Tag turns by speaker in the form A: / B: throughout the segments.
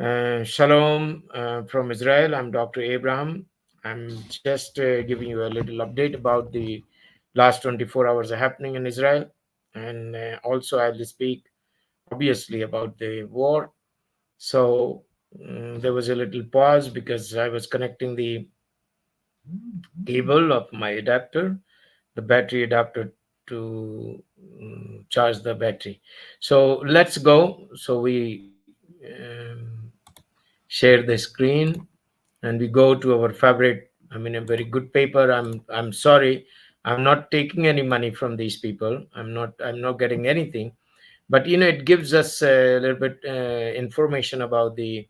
A: Shalom from Israel. I'm Dr. Abraham. I'm just giving you a little update about the last 24 hours happening in Israel. And also, I'll speak obviously about the war. So, there was a little pause because I was connecting the cable of my adapter, the battery adapter to charge the battery. So, let's go. So, we share the screen and we go to our favorite, a very good paper. I'm sorry, I'm not taking any money from these people. I'm not getting anything, but it gives us a little bit information about the.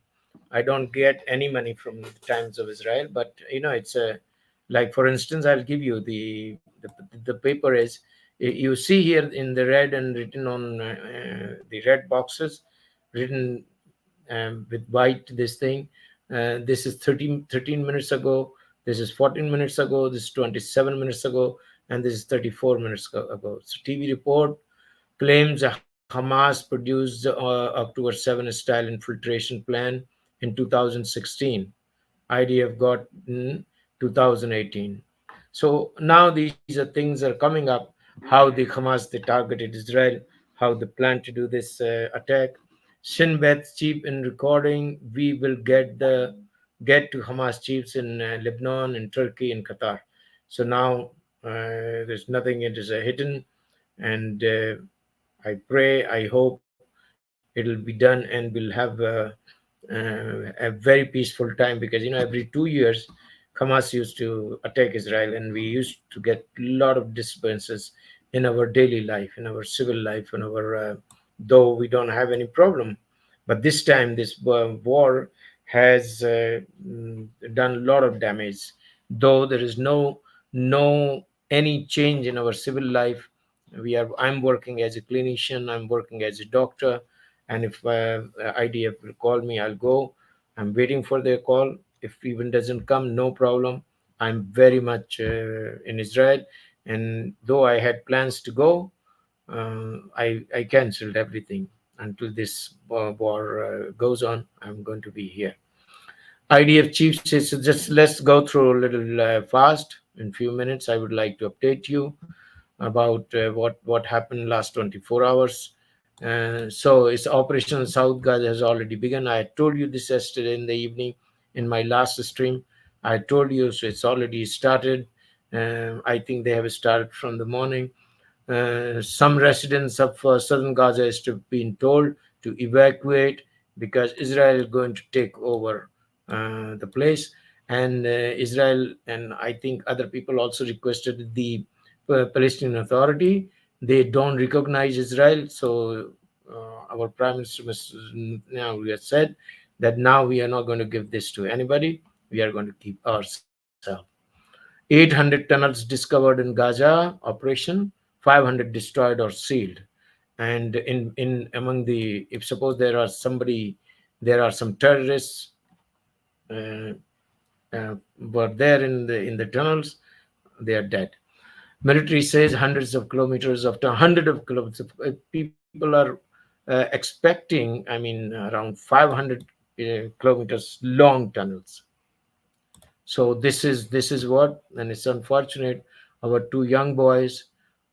A: I don't get any money from the Times of Israel, but it's a, like, for instance, I'll give you the paper is, you see here in the red and written on the red boxes, written with white, this thing. This is 13 minutes ago, this is 14 minutes ago, this is 27 minutes ago, and this is 34 minutes ago. So TV report claims Hamas produced October 7 style infiltration plan in 2016. IDF got in 2018. So now these are things are coming up, how the Hamas they targeted Israel, how they plan to do this attack. Shin Bet chief in recording, we will get to Hamas chiefs in Lebanon, in Turkey, in Qatar. So now there's nothing, it is a hidden, and I pray, I hope it'll be done and we'll have a very peaceful time, because every 2 years Hamas used to attack Israel and we used to get a lot of disturbances in our daily life, in our civil life, in our though we don't have any problem. But this time, this war has done a lot of damage. Though there is no any change in our civil life, I'm working as a clinician, I'm working as a doctor, and if IDF will call me, I'll go. I'm waiting for their call. If even doesn't come, no problem. I'm very much in Israel, and though I had plans to go, I cancelled everything until this war goes on. I'm going to be here. IDF chief says, so just let's go through a little fast. In few minutes, I would like to update you about what happened last 24 hours. So it's Operation South Gaza has already begun. I told you this yesterday in the evening in my last stream. I told you, so it's already started. I think they have started from the morning. Some residents of southern Gaza has been told to evacuate because Israel is going to take over the place. And Israel, and I think other people also requested the Palestinian Authority. They don't recognize Israel. So our Prime Minister now we have said that now we are not going to give this to anybody. We are going to keep ourselves. 800 tunnels discovered in Gaza operation, 500 destroyed or sealed. And in among the, if suppose there are some terrorists uh, were there in the tunnels, they are dead. Military says hundreds of kilometers of hundred of kilometers. People are expecting, around 500 kilometers long tunnels. So this is what, and it's unfortunate. Our two young boys,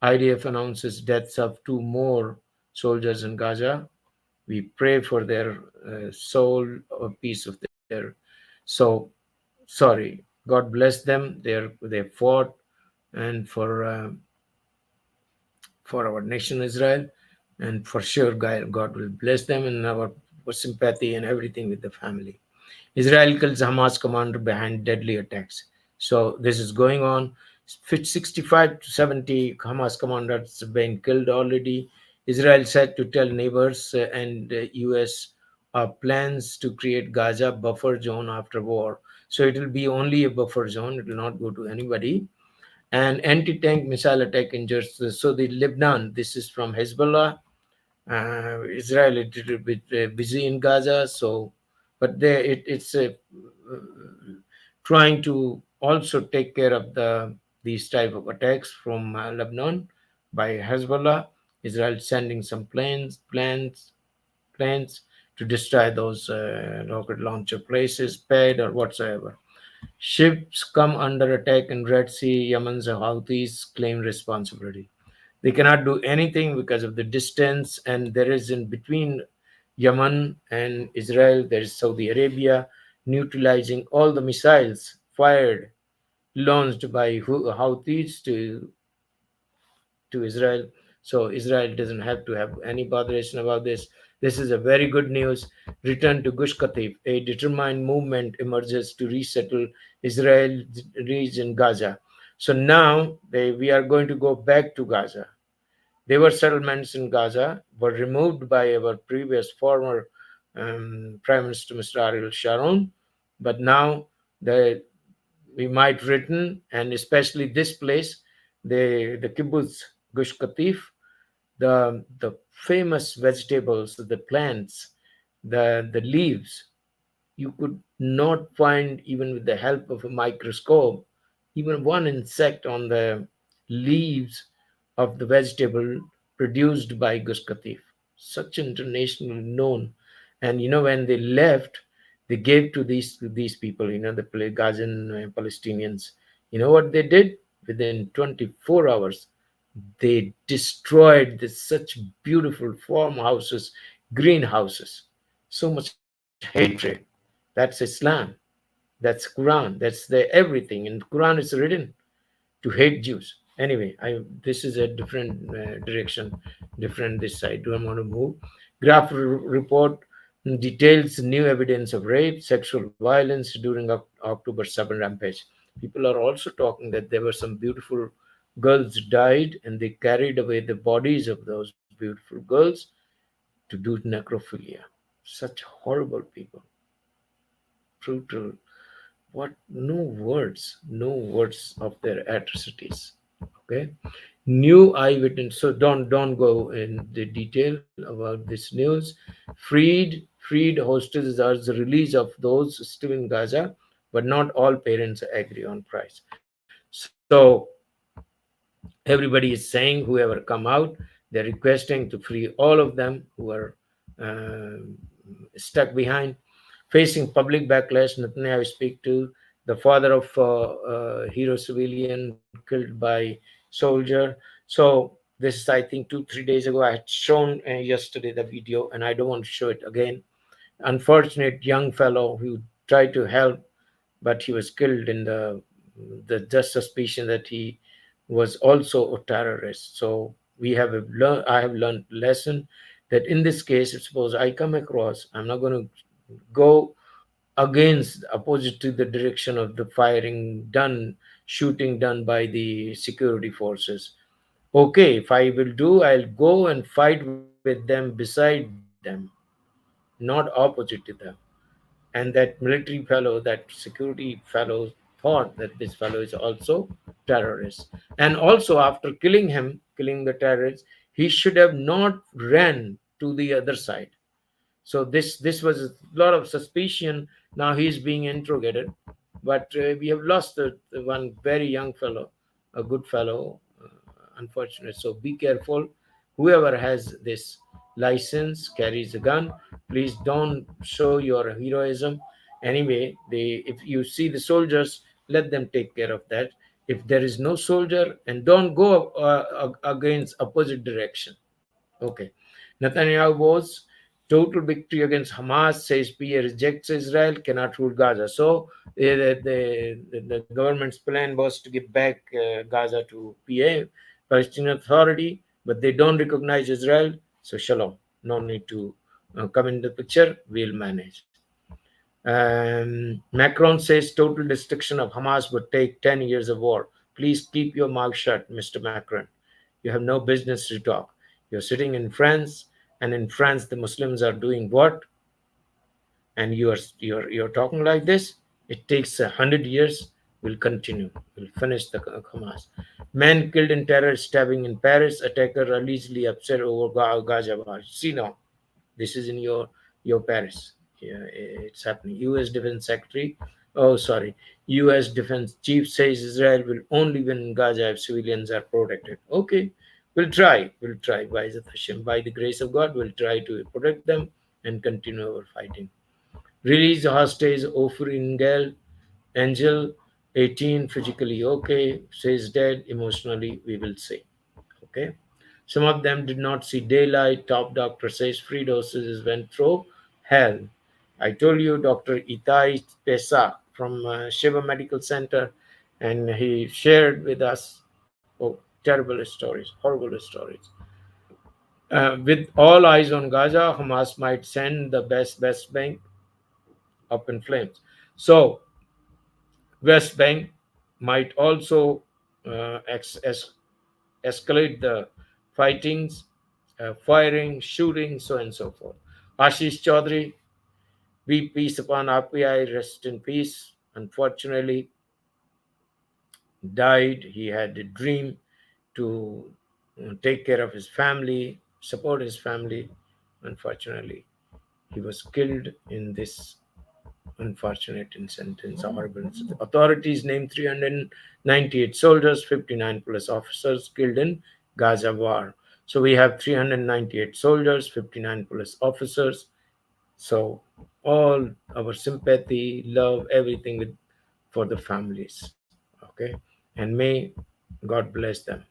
A: IDF announces deaths of two more soldiers in Gaza. We pray for their soul or peace of their. So sorry. God bless them. They fought, and for our nation Israel, and for sure God will bless them, and our sympathy and everything with the family. Israel kills Hamas commander behind deadly attacks. So this is going on. 65 to 70 Hamas commanders have been killed already. Israel said to tell neighbors and US plans to create Gaza buffer zone after war. So it will be only a buffer zone. It will not go to anybody. And anti-tank missile attack injures. So the Lebanon, this is from Hezbollah. Israel is a little bit busy in Gaza, so but it's trying to also take care of these type of attacks from Lebanon by Hezbollah. Israel sending some planes to destroy those rocket launcher places, paid or whatsoever. Ships come under attack in Red Sea. Yemen's Houthis claim responsibility. They cannot do anything because of the distance, and there is in between Yemen and Israel, there is Saudi Arabia neutralizing all the missiles fired, launched by Houthis to Israel. So Israel doesn't have to have any botheration about this. This is a very good news. Return to Gush Katif. A determined movement emerges to resettle Israelis in Gaza. So now we are going to go back to Gaza. There were settlements in Gaza, were removed by our previous former Prime Minister Mr. Ariel Sharon, but now the we might return, and especially this place, the kibbutz Gush Katif, the famous vegetables, the plants, the leaves, you could not find, even with the help of a microscope, even one insect on the leaves of the vegetable produced by Gush Katif. Such internationally known. And when they left, they gave to these people, the Gazan Palestinians. You know what they did? Within 24 hours, they destroyed such beautiful farmhouses, greenhouses. So much hatred. That's Islam. That's Quran. That's the everything. In Quran, it's written to hate Jews. Anyway, this is a different direction, different this side. Do I want to move? Graph report details new evidence of rape, sexual violence during October 7 rampage. People are also talking that there were some beautiful girls died and they carried away the bodies of those beautiful girls to do necrophilia. Such horrible people, brutal. What? No words of their atrocities. Okay, new eyewitness. So don't go in the detail about this news. Freed hostages are the release of those still in Gaza, but not all parents agree on price. So everybody is saying, whoever come out, they're requesting to free all of them who are um stuck behind. Facing public backlash, Netanyahu speak to the father of hero civilian killed by soldier. So this is, I think, 2 3 days ago. I had shown yesterday the video, and I don't want to show it again. Unfortunate young fellow who tried to help, but he was killed in the just suspicion that he was also a terrorist. So I have learned lesson that in this case, if suppose I come across, I'm not going to go against, opposite to the direction of the shooting done by the security forces. Okay, if I will do, I'll go and fight with them, beside them, not opposite to them. And that military fellow, that security fellow, thought that this fellow is also terrorist. And also, after killing the terrorist, he should have not ran to the other side. So this was a lot of suspicion. Now he's being interrogated, but we have lost the one very young fellow, a good fellow, unfortunate. So be careful. Whoever has this license carries a gun. Please don't show your heroism. Anyway, if you see the soldiers, let them take care of that. If there is no soldier, and don't go against opposite direction. Okay. Netanyahu was total victory against Hamas, says PA rejects Israel, cannot rule Gaza. So the government's plan was to give back Gaza to PA, Palestinian Authority, but they don't recognize Israel. So shalom. No need to come in the picture. We'll manage. Macron says total destruction of Hamas would take 10 years of war. Please keep your mouth shut, Mr. Macron. You have no business to talk. You're sitting in France, and in France, the Muslims are doing what? And you're talking like this. It takes 100 years. We'll continue. We'll finish the Hamas. Man killed in terror stabbing in Paris. Attacker allegedly upset over Gaza. See now, this is in your Paris. Yeah, it's happening. U.S. Defense Secretary. Oh, sorry. U.S. Defense Chief says Israel will only win in Gaza if civilians are protected. Okay, we'll try. We'll try. By the Hashem, by the grace of God, we'll try to protect them, and continue our fighting. Release the hostage Ofringel Angel, 18, physically okay, says dead, emotionally we will see. Okay. Some of them did not see daylight. Top doctor says free doses went through hell. I told you, Dr. Itai Pesa from Shiva Medical Center, and he shared with us terrible stories, horrible stories. With all eyes on Gaza, Hamas might send the West Bank up in flames. So West Bank might also escalate the fightings, firing, shooting, so on and so forth. Ashish Chaudhary, be peace upon RPI, rest in peace. Unfortunately, died. He had a dream to take care of his family, support his family. Unfortunately, he was killed in this unfortunate incident. Horrible incident. Authorities named 398 soldiers, 59 plus officers killed in Gaza war. So we have 398 soldiers, 59 plus officers. So all our sympathy, love, everything for the families. Okay, and may God bless them.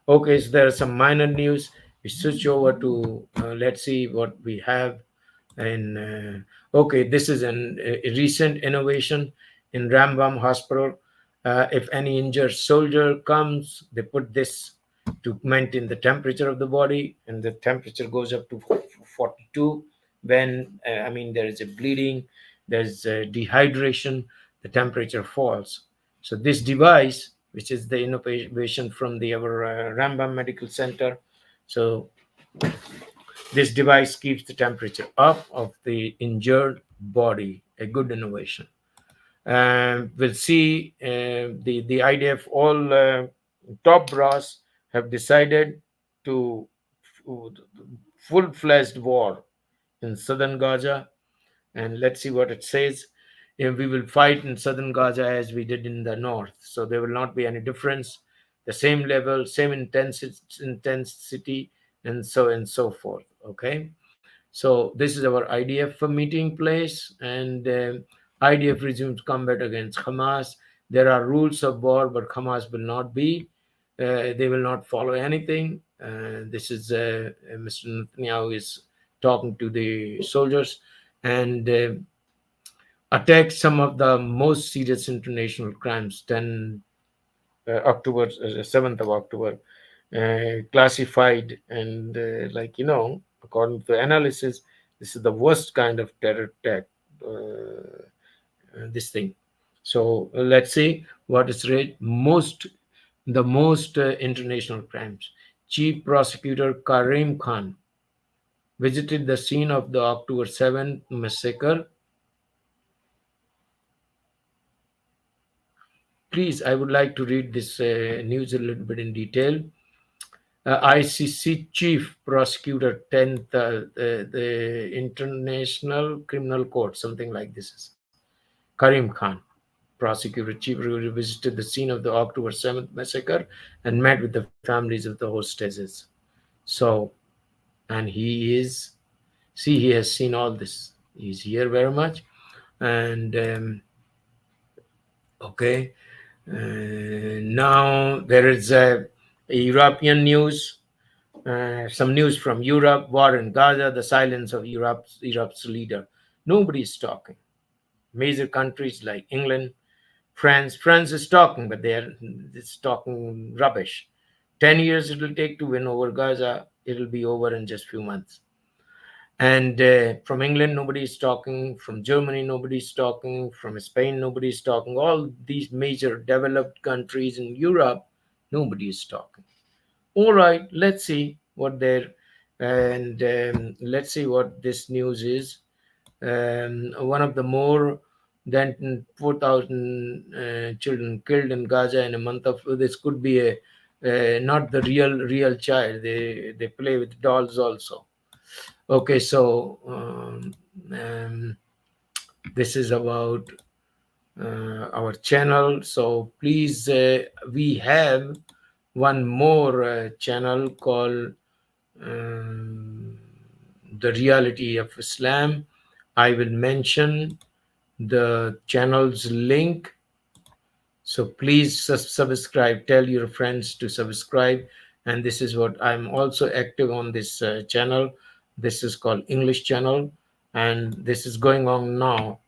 A: Okay, so there are some minor news. We switch over to let's see what we have. And okay, this is a recent innovation in Rambam Hospital. If any injured soldier comes, they put this to maintain the temperature of the body, and the temperature goes up to 42. When there is a bleeding, there's dehydration, the temperature falls. So this device, which is the innovation from the our Rambam Medical Center, so this device keeps the temperature up of the injured body. A good innovation. We'll see the IDF, all top brass have decided to full-fledged war in southern Gaza, and let's see what it says. We will fight in southern Gaza as we did in the north, so there will not be any difference. The same level, same intensity, and so forth. Okay, so this is our IDF meeting place, and IDF resumes combat against Hamas. There are rules of war, but Hamas will not be. They will not follow anything. This is Mr. Netanyahu is talking to the soldiers, and attacked some of the most serious international crimes. 7th of October, classified, and according to the analysis, this is the worst kind of terror attack. This thing. So let's see what is read. The most international crimes. Chief Prosecutor Karim Khan visited the scene of the October 7th massacre. Please, I would like to read this news a little bit in detail. ICC Chief Prosecutor 10th, the International Criminal Court, something like this. Karim Khan, Prosecutor Chief, visited the scene of the October 7th massacre and met with the families of the hostages. So, and he has seen all this. He's here very much. And okay. Now there is a European news, some news from Europe, war in Gaza, the silence of Europe's leader. Nobody is talking. Major countries like England, France is talking, but it's talking rubbish. 10 years it will take to win over Gaza. It will be over in just few months. And from England, nobody is talking. From Germany, nobody is talking. From Spain, nobody is talking. All these major developed countries in Europe, nobody is talking. All right, let's see what let's see what this news is. One of the more than 4,000 children killed in Gaza in a month of. This could be not the real child. They play with dolls also. Okay, so this is about our channel. So please, we have one more channel called the reality of Islam. I will mention the channel's link. So please subscribe. Tell your friends to subscribe. And this is what I'm also active on this channel. This is called English channel, and this is going on now.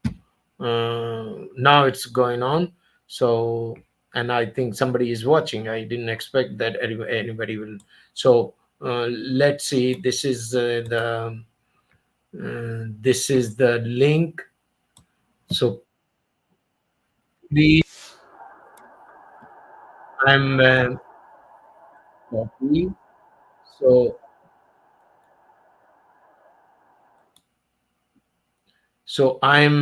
A: Now it's going on. So, and I think somebody is watching. I didn't expect that anybody will. So let's see. This is the link. So please, I'm copy. So I'm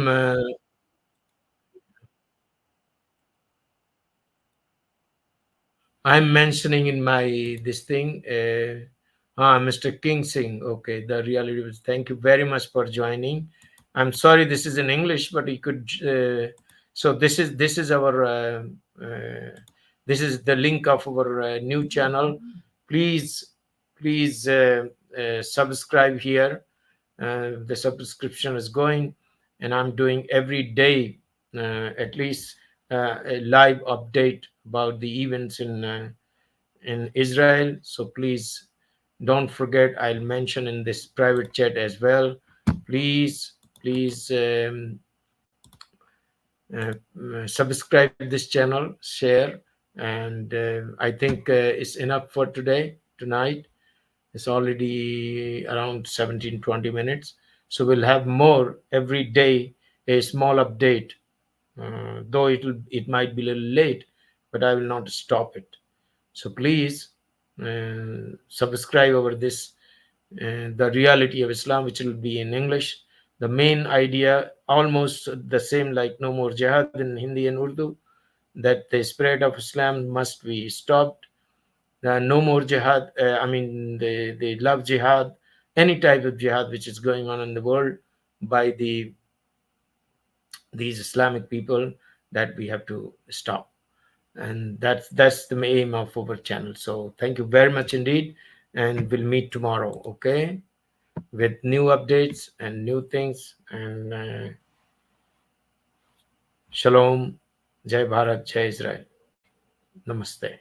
A: mentioning in my this thing. Mr. King Singh. Okay, the reality was. Thank you very much for joining. I'm sorry this is in English, but you could. So this is our this is the link of our new channel. Please subscribe here. The subscription is going, and I'm doing every day at least a live update about the events in Israel. So please don't forget. I'll mention in this private chat as well. Please subscribe this channel, share, and I think it's enough for today. Tonight it's already around 17-20 minutes. So we'll have more every day, a small update. Though it might be a little late, but I will not stop it. So please subscribe over this, the reality of Islam, which will be in English. The main idea, almost the same like no more jihad in Hindi and Urdu, that the spread of Islam must be stopped. No more jihad. They love jihad, any type of jihad which is going on in the world by these Islamic people, that we have to stop. And that's the aim of our channel. So thank you very much indeed, and we'll meet tomorrow, okay, with new updates and new things. And shalom, jai Bharat, jai Israel, namaste.